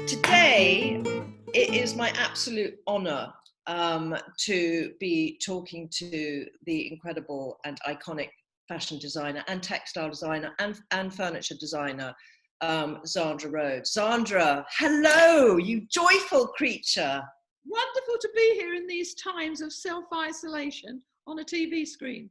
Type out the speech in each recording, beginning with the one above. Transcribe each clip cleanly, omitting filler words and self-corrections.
Today, it is my absolute honour to be talking to the incredible and iconic fashion designer and textile designer and furniture designer, Zandra Rhodes. Zandra, hello, you joyful creature. Wonderful to be here in these times of self-isolation on a TV screen.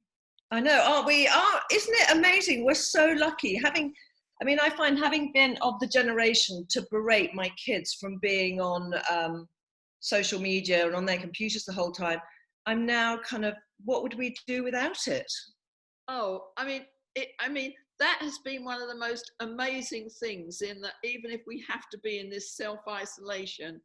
I know, aren't we? Isn't it amazing? We're so lucky. I find having been of the generation to berate my kids from being on social media and on their computers the whole time, I'm now kind of, what would we do without it? Oh, that has been one of the most amazing things, in that even if we have to be in this self-isolation,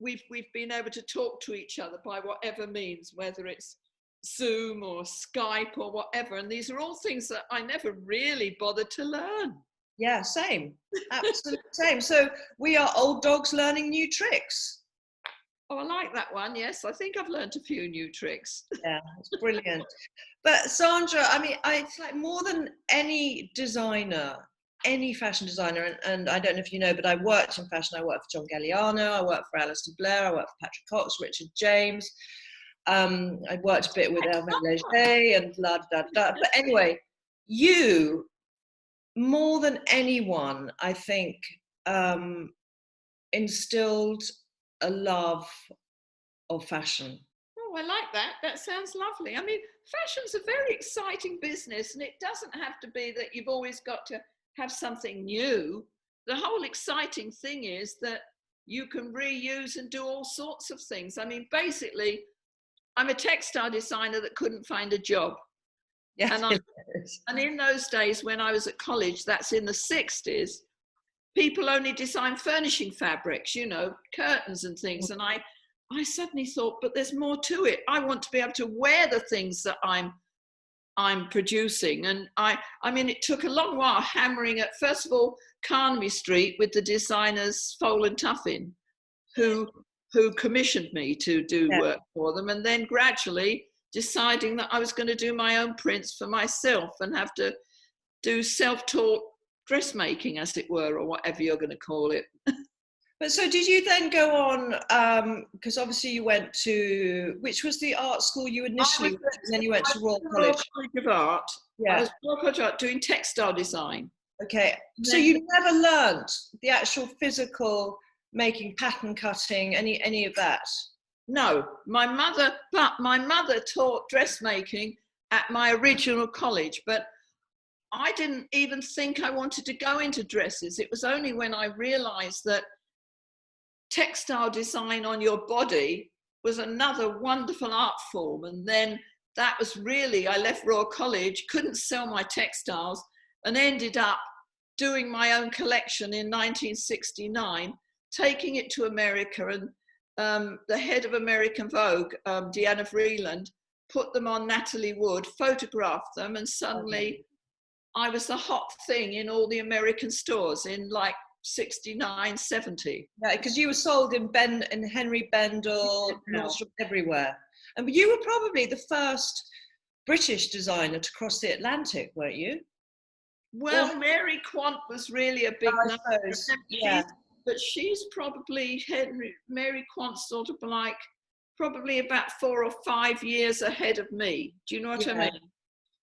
we've been able to talk to each other by whatever means, whether it's Zoom or Skype or whatever. And these are all things that I never really bothered to learn. Yeah, same. Absolutely same. So we are old dogs learning new tricks. Oh, I like that one. Yes, I think I've learned a few new tricks. Yeah, it's brilliant. But Zandra, it's like more than any designer, any fashion designer, and I don't know if you know, but I worked in fashion. I worked for John Galliano, I worked for Alistair Blair, I worked for Patrick Cox, Richard James. I worked a bit with Hervé Léger and la da da. But anyway, you, more than anyone, I think, instilled a love of fashion. Oh, I like that. That sounds lovely. I mean, fashion's a very exciting business, and it doesn't have to be that you've always got to have something new. The whole exciting thing is that you can reuse and do all sorts of things. I mean, basically, I'm a textile designer that couldn't find a job. Yeah. And in those days when I was at college, that's in the 60s, people only designed furnishing fabrics, curtains and things. And I suddenly thought, but there's more to it. I want to be able to wear the things that I'm producing. And it took a long while hammering at, first of all, Carnaby Street with the designers Fole and Tuffin, who commissioned me to do work for them, and then gradually deciding that I was going to do my own prints for myself and have to do self-taught dressmaking, as it were, or whatever you're going to call it. But so did you then go on, because obviously you went to, which was the art school you initially went to, and then you went to Royal College? College of Art. Yeah. I was Royal College of Art doing textile design. Okay, so you never learnt the actual physical making, pattern cutting, any of that? No, my mother taught dressmaking at my original college, but I didn't even think I wanted to go into dresses. It was only when I realized that textile design on your body was another wonderful art form. And then that was really, I left Royal College, couldn't sell my textiles, and ended up doing my own collection in 1969, taking it to America, and the head of American Vogue, Deanna Vreeland, put them on Natalie Wood, photographed them, and suddenly I was the hot thing in all the American stores in like 69, 70. Yeah, because you were sold in Henry Bendel, everywhere. And you were probably the first British designer to cross the Atlantic, weren't you? Well, Mary Quant was really a big number. Yeah. But she's probably Mary Quant's sort of like probably about 4 or 5 years ahead of me. Do you know what I mean?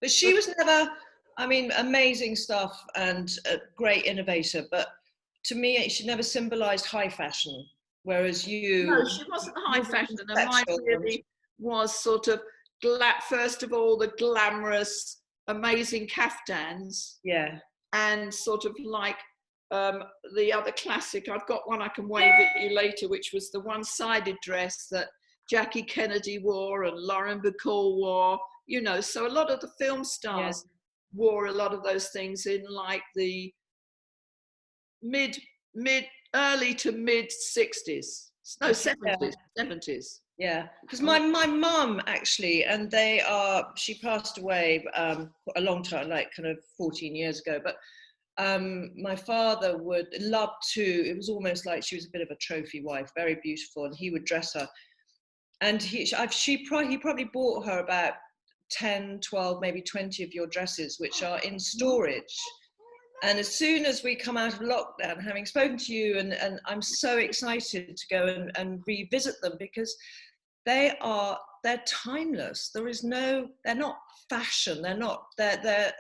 But she was never, amazing stuff and a great innovator. But to me, she never symbolized high fashion. Whereas you... No, she wasn't high fashion. And mine really was sort of, first of all, the glamorous, amazing caftans. Yeah. And sort of like, the other classic, I've got one I can wave at you later, which was the one-sided dress that Jackie Kennedy wore and Lauren Bacall wore, so a lot of the film stars wore a lot of those things in like the early to mid 60s, no 70s. Yeah, because my mum actually, and she passed away a long time, like kind of 14 years ago, but my father would love to, it was almost like she was a bit of a trophy wife, very beautiful, and he would dress her. And he probably bought her about 10, 12, maybe 20 of your dresses, which are in storage. And as soon as we come out of lockdown, having spoken to you, and I'm so excited to go and revisit them, because they're timeless. They're not fashion. They're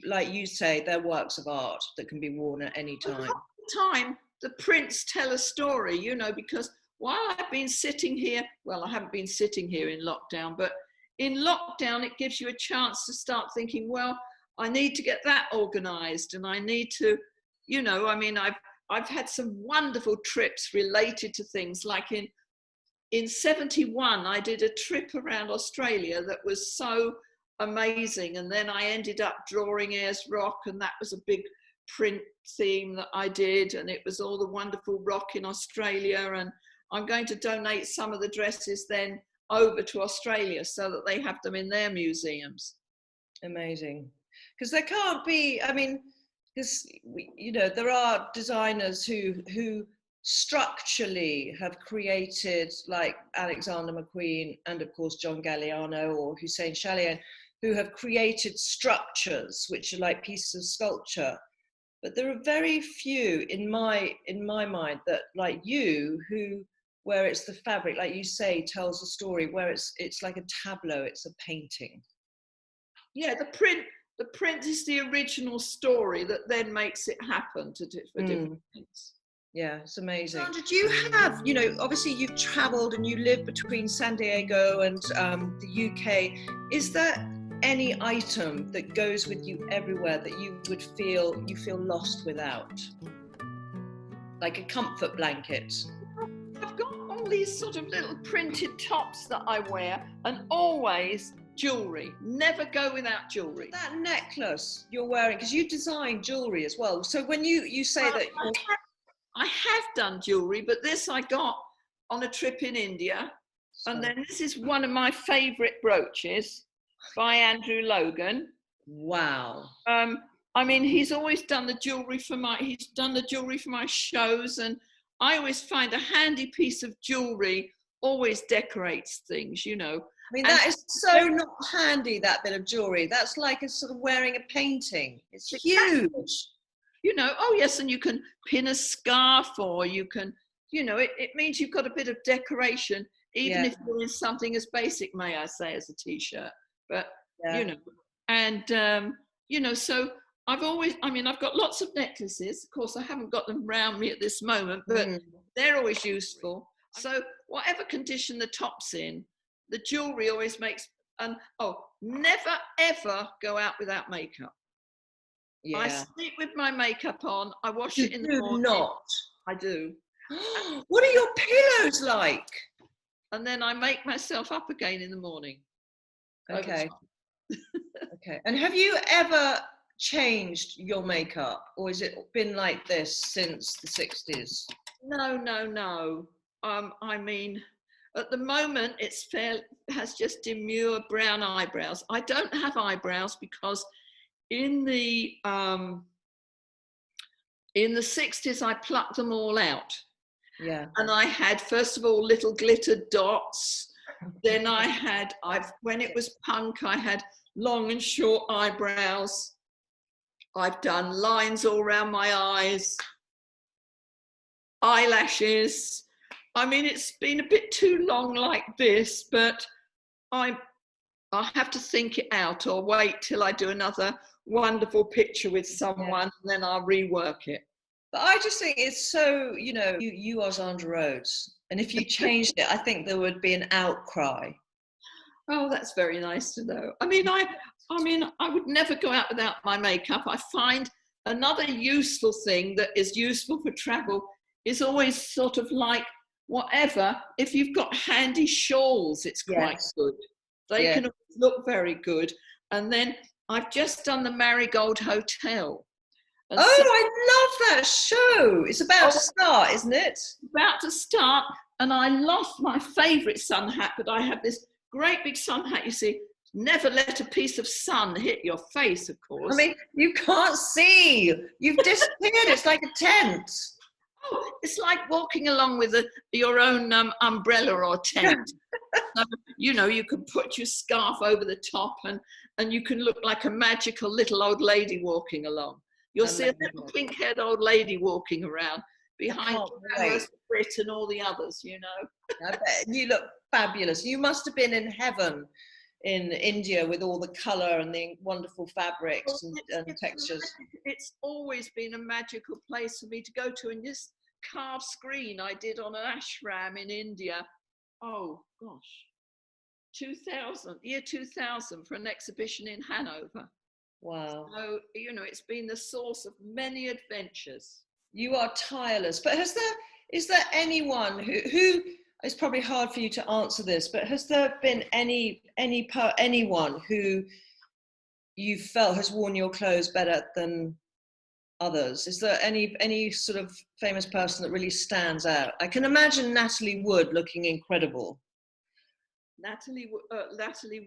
like you say, they're works of art that can be worn at any time. Time the prints tell a story, you know, because while I've been sitting here, well, I haven't been sitting here in lockdown, but in lockdown, it gives you a chance to start thinking, well, I need to get that organized, and I need to, you know, I mean, I've had some wonderful trips related to things like in 71, I did a trip around Australia that was so amazing. And then I ended up drawing Ayers Rock, and that was a big print theme that I did. And it was all the wonderful rock in Australia. And I'm going to donate some of the dresses then over to Australia so that they have them in their museums. Amazing. Because there can't be, I mean, because, you know, there are designers who structurally have created, like Alexander McQueen and of course John Galliano or Hussein Chalian, who have created structures which are like pieces of sculpture. But there are very few in my mind that, like you, where it's the fabric, like you say, tells a story, where it's like a tableau, it's a painting. Yeah, the print is the original story that then makes it happen for different things. Yeah, it's amazing. Zandra, do you have, you know, obviously you've travelled and you live between San Diego and the UK. Is there any item that goes with you everywhere that you feel lost without? Like a comfort blanket? I've got all these sort of little printed tops that I wear, and always jewellery. Never go without jewellery. That necklace you're wearing, because you design jewellery as well. So when you say that I have done jewellery, but this I got on a trip in India. And then this is one of my favourite brooches by Andrew Logan. Wow. I mean, he's always done the jewellery for my shows, and I always find a handy piece of jewellery always decorates things, you know. I mean, that is so not handy, that bit of jewellery. That's like a sort of wearing a painting. It's huge. You know, oh yes, and you can pin a scarf, or you can, you know, it means you've got a bit of decoration, even if you're in something as basic, may I say, as a t-shirt. But, you know, and, you know, so I've got lots of necklaces. Of course, I haven't got them around me at this moment, but they're always useful. So whatever condition the top's in, the jewellery always makes, and never ever go out without makeup. Yeah. I sleep with my makeup on. I wash it in the morning. Not. I do. What are your pillows like? And then I make myself up again in the morning. Okay. Okay. And have you ever changed your makeup, or has it been like this since the 60s? No. I mean, at the moment, has just demure brown eyebrows. I don't have eyebrows because in the 60s, I plucked them all out. Yeah. And I had, first of all, little glitter dots. Then when it was punk, I had long and short eyebrows. I've done lines all around my eyes, eyelashes. I mean, it's been a bit too long like this, but I'll have to think it out, or wait till I do another wonderful picture with someone, and then I'll rework it. But I just think it's so, you know, you are Zandra Rhodes, and if you changed it, I think there would be an outcry. Oh, that's very nice to know. I mean, I would never go out without my makeup. I find another useful thing that is useful for travel is always sort of like, whatever, if you've got handy shawls, it's quite good. They can look very good. And then I've just done the Marigold Hotel. And I love that show. It's about to start, isn't it? About to start. And I lost my favourite sun hat, but I have this great big sun hat, you see. Never let a piece of sun hit your face, of course. I mean, you can't see. You've disappeared. It's like a tent. Oh, it's like walking along with your own umbrella or tent. So, you know, you can put your scarf over the top, and you can look like a magical little old lady walking along. You'll see a little Amazing. pink-haired old lady walking around I behind can't Glamorous wait. Brit and all the others, you know. I bet you look fabulous. You must have been in heaven in India with all the colour and the wonderful fabrics and textures. It's always been a magical place for me to go to. And this carved screen I did on an ashram in India, oh gosh, 2000 for an exhibition in Hanover. Wow. So, you know, it's been the source of many adventures. You are tireless. But is there anyone who it's probably hard for you to answer this, but has there been anyone who you felt has worn your clothes better than others? Is there any sort of famous person that really stands out? I can imagine Natalie Wood looking incredible. Natalie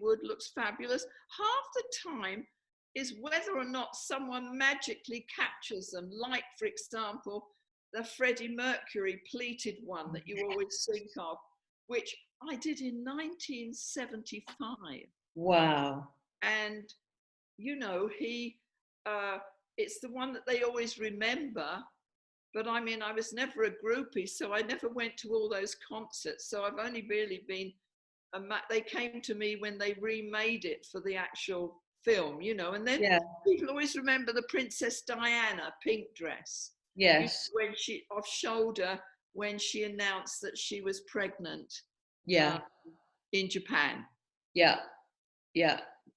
Wood looks fabulous. Half the time is whether or not someone magically captures them, like, for example, the Freddie Mercury pleated one that you always think of, which I did in 1975. Wow. And, you know, it's the one that they always remember. But I mean, I was never a groupie, so I never went to all those concerts. So I've only really been, they came to me when they remade it for the actual film, you know, and then people always remember the Princess Diana pink dress. Yes. When she off shoulder, when she announced that she was pregnant. In Japan. Yeah.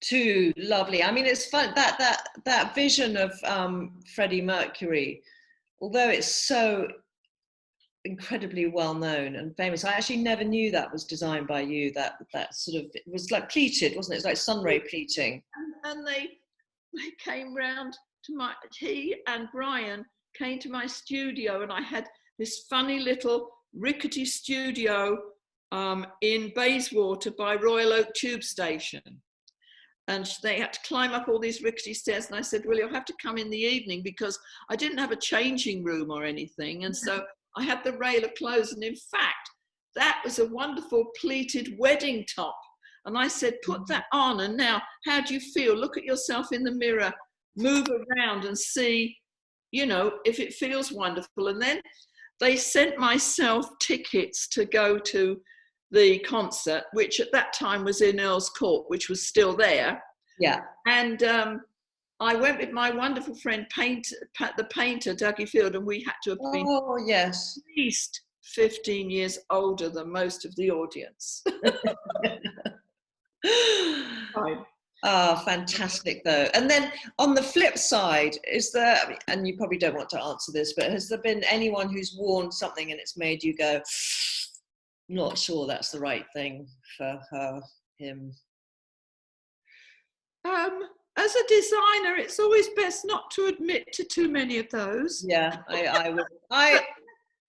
Too lovely. I mean, it's fun that vision of Freddie Mercury, although it's so incredibly well known and famous. I actually never knew that was designed by you. That sort of, it was like pleated, wasn't it? It's like sunray pleating. And they came round to he and Brian came to my studio, and I had this funny little rickety studio in Bayswater by Royal Oak Tube Station. And they had to climb up all these rickety stairs. And I said, well, you'll have to come in the evening, because I didn't have a changing room or anything. And so I had the rail of clothes. And in fact, that was a wonderful pleated wedding top. And I said, put that on. And now, how do you feel? Look at yourself in the mirror, move around and see, you know, if it feels wonderful. And then they sent myself tickets to go to the concert, which at that time was in Earl's Court, which was still there. Yeah. And I went with my wonderful friend, the painter, Dougie Field, and we had to have been at least 15 years older than most of the audience. Oh, fantastic though. And then on the flip side, is there, and you probably don't want to answer this, but has there been anyone who's worn something and it's made you go, not sure that's the right thing for her, him? As a designer, it's always best not to admit to too many of those. Yeah, I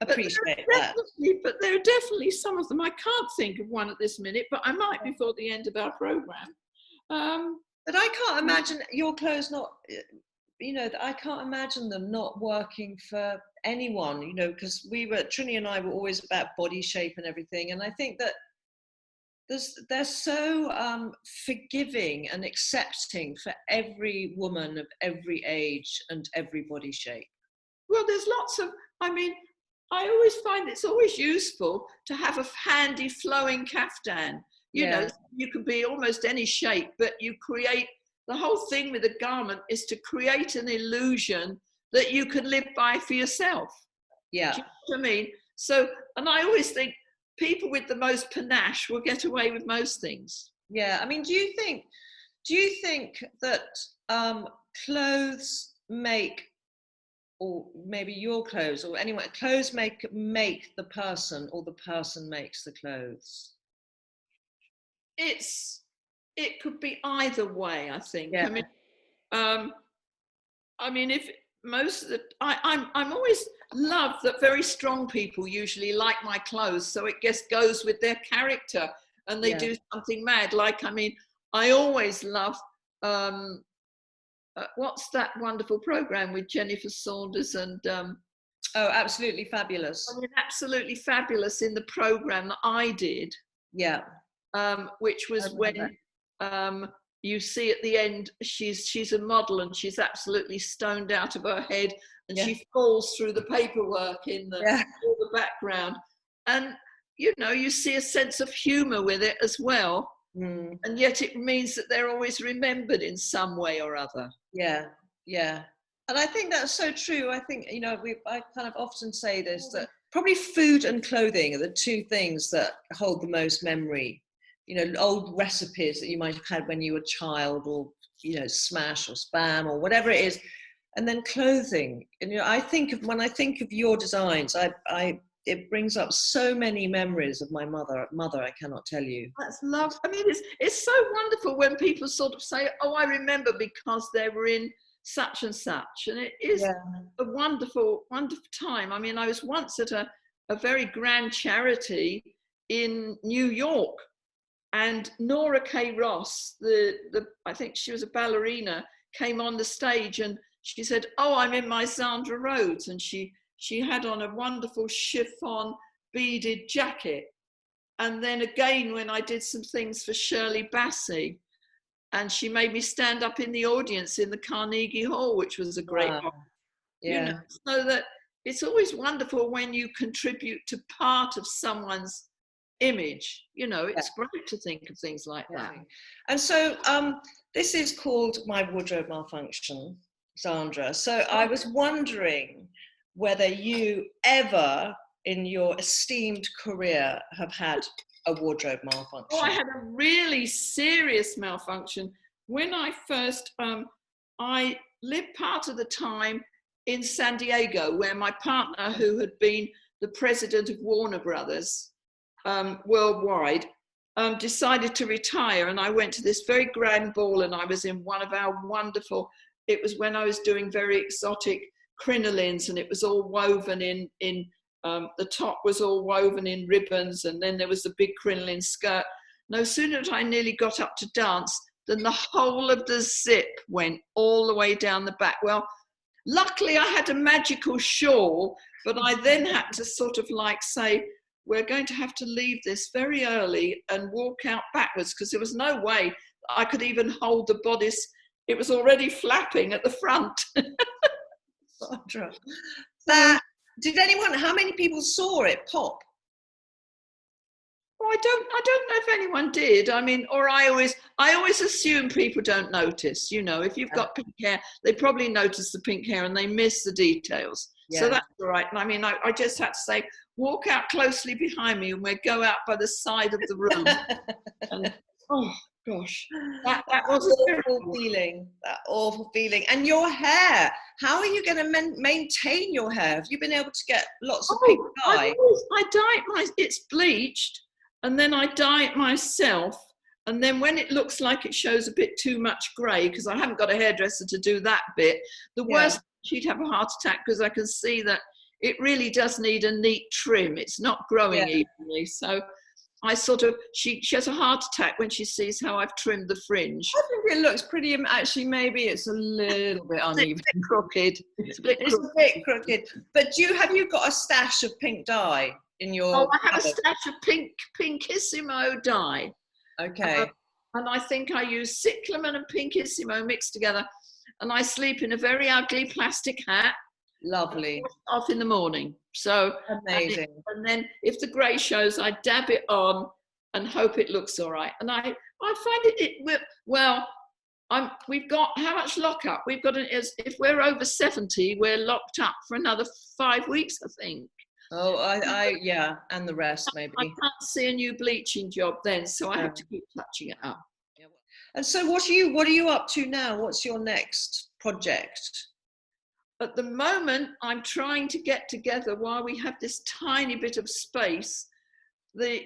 appreciate that. But there are definitely some of them. I can't think of one at this minute, but I might before the end of our programme. But I can't imagine your clothes not, you know, I can't imagine them not working for anyone, you know, because Trini and I were always about body shape and everything. And I think that they're so forgiving and accepting for every woman of every age and every body shape. Well, there's lots of, I mean, I always find it's always useful to have a handy flowing kaftan. You know, you can be almost any shape, but you create, the whole thing with a garment is to create an illusion that you can live by for yourself. Yeah. Do you know what I mean? So, and I always think people with the most panache will get away with most things. Yeah. I mean, do you think that clothes make, or maybe your clothes or anyone, clothes make the person, or the person makes the clothes? It could be either way, I think. Yeah. I mean, if most of the, I'm always love that very strong people usually like my clothes, so it just goes with their character, and they do something mad. Like, I mean, I always love, what's that wonderful program with Jennifer Saunders and oh, Absolutely Fabulous. I mean, Absolutely Fabulous in the program that I did. Yeah. Which was when you see at the end, she's a model and she's absolutely stoned out of her head, and she falls through the paperwork in the background. And, you know, you see a sense of humour with it as well. Mm. And yet it means that they're always remembered in some way or other. Yeah, yeah. And I think that's so true. I think, you know, I kind of often say this, that probably food and clothing are the two things that hold the most memory. You know, old recipes that you might have had when you were a child, or, you know, smash or spam or whatever it is. And then clothing. And, you know, when I think of your designs, it brings up so many memories of my mother, I cannot tell you. That's love. I mean, it's so wonderful when people sort of say, oh, I remember because they were in such and such. And it is a wonderful, wonderful time. I mean, I was once at a very grand charity in New York, and Nora K. Ross, I think she was a ballerina, came on the stage and she said, oh, I'm in my Zandra Rhodes. And she had on a wonderful chiffon beaded jacket. And then again, when I did some things for Shirley Bassey, and she made me stand up in the audience in the Carnegie Hall, which was a great one. Yeah. You know, so that it's always wonderful when you contribute to part of someone's image. You know, it's great to think of things like that. And so this is called My Wardrobe Malfunction, Zandra. So I was wondering whether you ever in your esteemed career have had a wardrobe malfunction. Oh, I had a really serious malfunction. When I first, I lived part of the time in San Diego, where my partner, who had been the president of Warner Brothers worldwide, decided to retire. And I went to this very grand ball, and I was in one of our wonderful, it was when I was doing very exotic crinolines, and it was all woven in the top was all woven in ribbons, and then there was the big crinoline skirt. No sooner did I nearly got up to dance than the whole of the zip went all the way down the back. Well, luckily I had a magical shawl, but I then had to sort of like say, we're going to have to leave this very early and walk out backwards, because there was no way I could even hold the bodice. It was already flapping at the front. Sandra, how many people saw it pop? Well, I don't know if anyone did. I mean, or I always assume people don't notice. You know, if you've got pink hair, they probably notice the pink hair and they miss the details. Yeah. So that's all right. And I mean, I just had to say, walk out closely behind me, and we'll go out by the side of the room. And, oh gosh, that was an awful feeling. That awful feeling. And your hair, how are you going to maintain your hair? Have you been able to get lots of pink dye? I dye it, it's bleached, and then I dye it myself. And then when it looks like it shows a bit too much grey, because I haven't got a hairdresser to do that bit, the worst, she'd have a heart attack, because I can see that it really does need a neat trim. It's not growing evenly. So I sort of, she has a heart attack when she sees how I've trimmed the fringe. I think it looks pretty, actually maybe it's a little bit uneven. It's a bit crooked. It's a bit crooked. But have you got a stash of pink dye in your... Oh, I have a stash of Pinkissimo dye. Okay. And I think I use cyclamen and Pinkissimo mixed together. And I sleep in a very ugly plastic hat. Lovely. Off in the morning. So amazing. And then if the grey shows, I dab it on and hope it looks all right. And I find we've got how much lockup? We've got if we're over 70, we're locked up for another 5 weeks, I think. Oh, and the rest maybe. I can't see a new bleaching job then, so I have to keep touching it up. And so what are you up to now? What's your next project? At the moment, I'm trying to get together, while we have this tiny bit of space,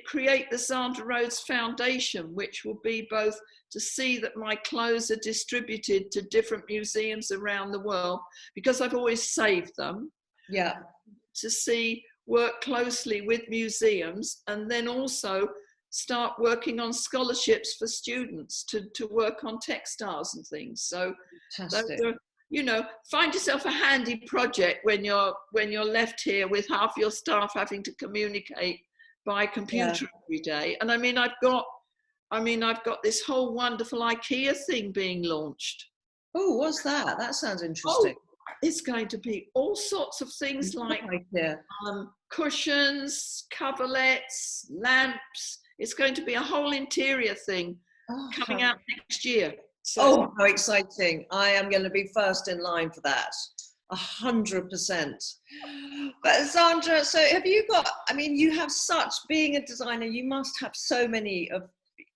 create the Zandra Rhodes Foundation, which will be both to see that my clothes are distributed to different museums around the world, because I've always saved them. Yeah. To work closely with museums, and then also start working on scholarships for students to work on textiles and things. So you know, find yourself a handy project when you're left here with half your staff having to communicate by computer every day. And I mean, I've got I mean, I've got this whole wonderful IKEA thing being launched. Oh, what's that? That sounds Oh, interesting. it's going to be all sorts of things like cushions, coverlets, lamps. It's going to be a whole interior thing coming out next year. So, how exciting. I am going to be first in line for that. 100%. But Zandra, so have you got, I mean, you have such, being a designer, you must have so many of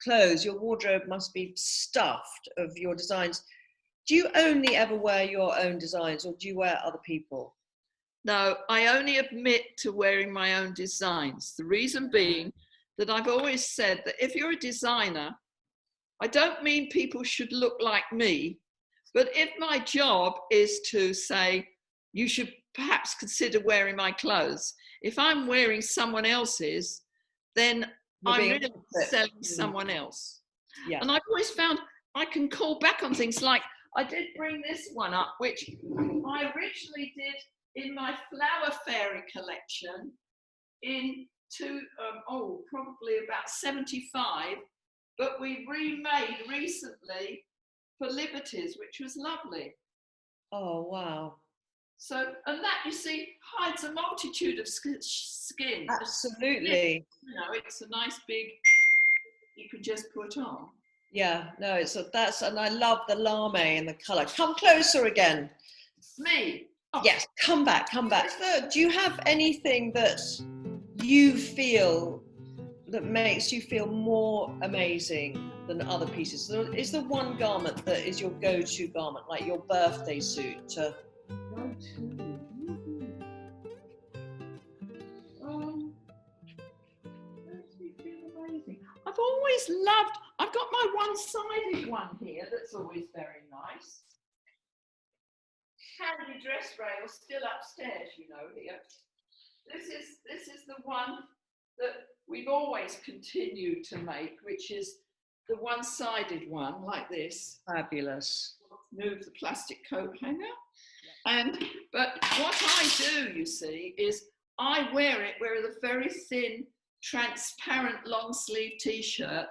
clothes. Your wardrobe must be stuffed of your designs. Do you only ever wear your own designs, or do you wear other people? No, I only admit to wearing my own designs. The reason being that I've always said that if you're a designer, I don't mean people should look like me, but if my job is to say, you should perhaps consider wearing my clothes, if I'm wearing someone else's, then I'm really selling someone else. Yeah. And I've always found I can call back on things like, I did bring this one up, which I originally did in my Flower Fairy collection in probably about 75, but we remade recently for Liberties, which was lovely. Oh, wow. So, and that, you see, hides a multitude of skin. Absolutely. You know, it's a nice big, you can just put on. Yeah, no, and I love the lame and the colour. Come closer again. Me? Oh. Yes, come back. Do you have anything that you feel that makes you feel more amazing than other pieces? Is there one garment that is your go-to garment, like your birthday suit? Go-to? Makes me feel amazing. I've always loved, I've got my one-sided one here that's always very nice. Candy dress rail still upstairs, you know, here. This is the one that we've always continued to make, which is the one-sided one, like this. Fabulous. Move the plastic coat hanger. But what I do, you see, is I wear it with a very thin, transparent long sleeve t-shirt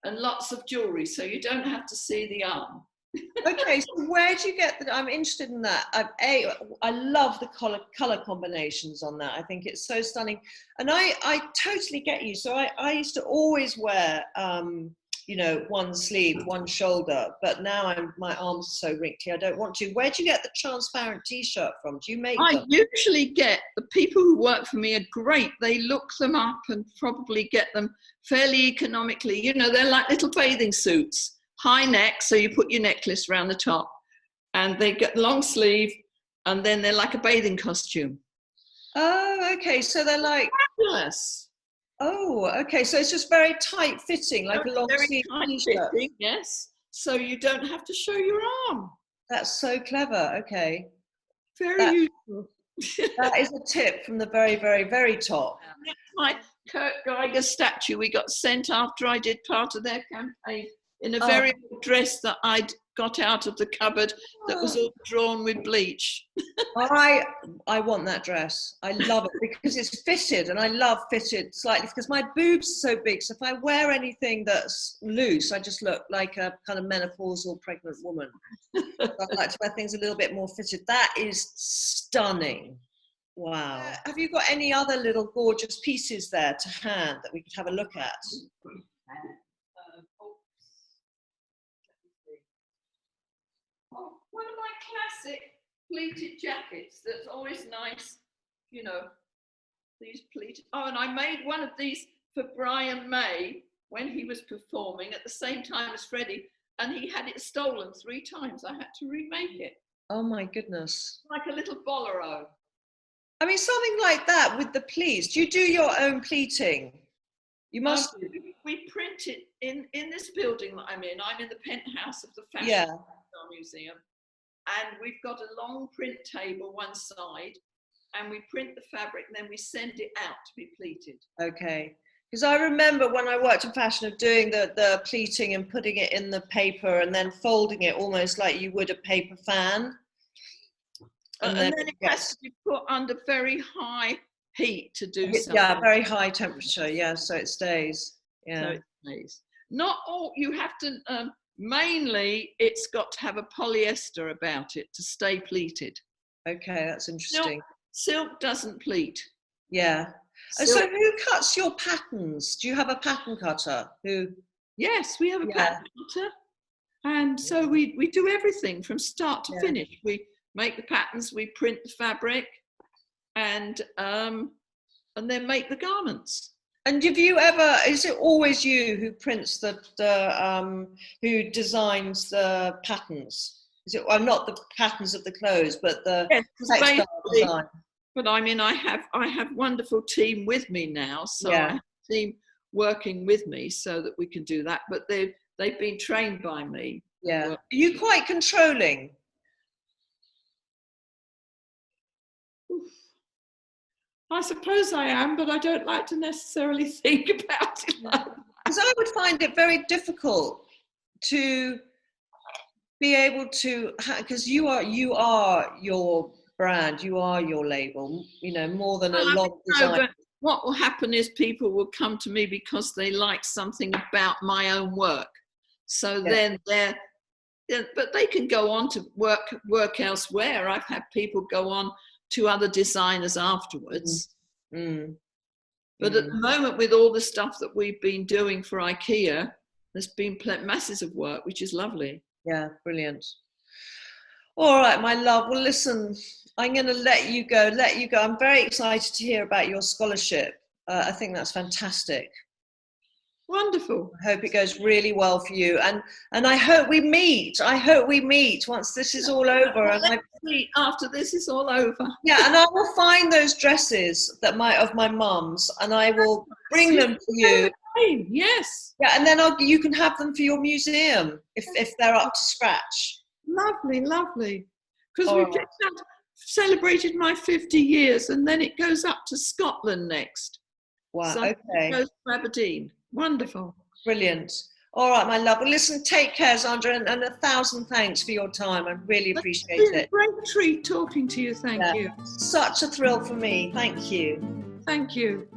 and lots of jewellery, so you don't have to see the arm. Okay, so where do you get that? I'm interested in that. I love the color combinations on that. I think it's so stunning, and I totally get you. So I used to always wear you know, one sleeve, one shoulder, but now my arms are so wrinkly, I don't want to. Where do you get the transparent t-shirt from? Do you make them? I usually get, the people who work for me are great. They look them up and probably get them fairly economically. You know, they're like little bathing suits, high neck, so you put your necklace around the top, and they get long sleeve, and then they're like a bathing costume. Oh, okay, so they're like fabulous. Oh, okay. So it's just very tight fitting, like a long sleeve t-shirt. Yes. So you don't have to show your arm. That's so clever. Okay. Very useful. That is a tip from the very, very, very top. That's my Kurt Geiger statue we got sent after I did part of their campaign in a very dress that I'd got out of the cupboard that was all drawn with bleach. I want that dress. I love it because it's fitted, and I love fitted slightly because my boobs are so big. So if I wear anything that's loose, I just look like a kind of menopausal pregnant woman. So I like to wear things a little bit more fitted. That is stunning. Wow. Have you got any other little gorgeous pieces there to hand that we could have a look at? One of my classic pleated jackets that's always nice, you know, these pleated. Oh, and I made one of these for Brian May when he was performing at the same time as Freddie, and he had it stolen 3 times. I had to remake it. Oh my goodness. Like a little bolero. I mean, something like that with the pleats. Do you do your own pleating? You must. We print it in this building that I'm in. I'm in the penthouse of the Fashion Museum. And we've got a long print table one side, and we print the fabric, and then we send it out to be pleated. Okay. Because I remember when I worked in fashion of doing the pleating and putting it in the paper and then folding it almost like you would a paper fan. And then it has to be put under very high heat to do something. Yeah, very high temperature, yeah, so it stays. Yeah. So it stays. Not all, you have to, mainly it's got to have a polyester about it to stay pleated. Okay, that's interesting. Silk doesn't pleat. Yeah. Silk, So who cuts your patterns? Do you have a pattern cutter who? yes, we have a pattern cutter. And so we do everything from start to finish. We make the patterns, we print the fabric, and then make the garments. And have you ever, is it always you who prints who designs the patterns? Is it, well, not the patterns of the clothes, but the textile design? But I mean, I have wonderful team with me now, so I have a team working with me so that we can do that. But they've been trained by me. Yeah. Are you quite controlling? I suppose I am, but I don't like to necessarily think about it. Because I would find it very difficult to be able to, because you are your brand, you are your label, you know, more than a lot of designers. But what will happen is people will come to me because they like something about my own work. So then but they can go on to work elsewhere. I've had people go on to other designers afterwards. But at the moment, with all the stuff that we've been doing for IKEA, there's been masses of work, which is lovely. Yeah, brilliant. All right, my love. Well, listen, I'm going to let you go. I'm very excited to hear about your scholarship. I think that's fantastic. Wonderful. I hope it goes really well for you, and I hope we meet. I hope we meet once this is all over. And I meet after this is all over. Yeah, and I will find those dresses of my mum's, and I will bring them to you. Yes. Yeah, and then you can have them for your museum if they're up to scratch. Lovely, lovely. Because we've just celebrated my 50 years, and then it goes up to Scotland next. Wow. So okay. It goes to Aberdeen. Wonderful. Brilliant. All right, my love. Well, listen, take care, Zandra, and 1,000 thanks for your time. I really appreciate it. It's been a great treat talking to you. Thank you. Such a thrill for me. Thank you. Thank you.